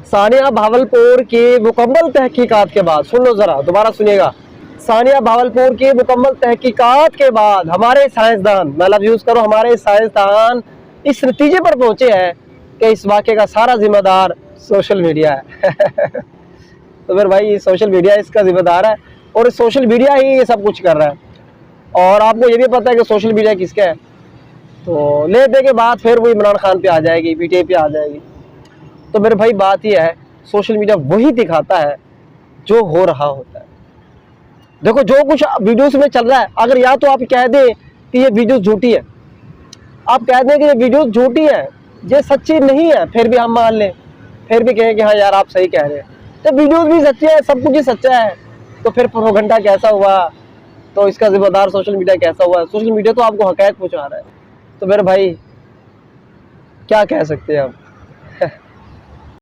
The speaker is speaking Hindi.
सानिया भावलपुर की मुकम्मल तहकीकात के बाद, सुन लो ज़रा दोबारा सुनिएगा, सानिया भावलपुर की मुकम्मल तहकीकात के बाद हमारे साइंसदान, मैं लफ्ज़ यूज़ करो, हमारे साइंसदान इस नतीजे पर पहुंचे हैं कि इस वाक़े का सारा जिम्मेदार सोशल मीडिया है। तो फिर भाई सोशल मीडिया इसका जिम्मेदार है और सोशल मीडिया ही ये सब कुछ कर रहा है। और आपको ये भी पता है कि सोशल मीडिया किसका है, तो लेने के बाद फिर वो इमरान खान पे आ जाएगी, पीटीआई पे आ जाएगी। तो मेरे भाई बात ये है, सोशल मीडिया वही दिखाता है जो हो रहा होता है। देखो जो कुछ वीडियोस में चल रहा है, अगर या तो आप कह दें कि ये वीडियो झूठी है, आप कह दें कि ये वीडियो झूठी है, ये सच्ची नहीं है, फिर भी हम मान लें, फिर भी कहें कि हाँ यार आप सही कह रहे हैं, तो वीडियोस भी सच्चे है, सब कुछ ही सच्चा है, तो फिर प्रोपेगेंडा कैसा हुआ, तो इसका जिम्मेदार सोशल मीडिया कैसा हुआ? सोशल मीडिया तो आपको हक़ाइक़ पहुंचा रहा है। तो मेरे भाई क्या कह सकते हैं हम।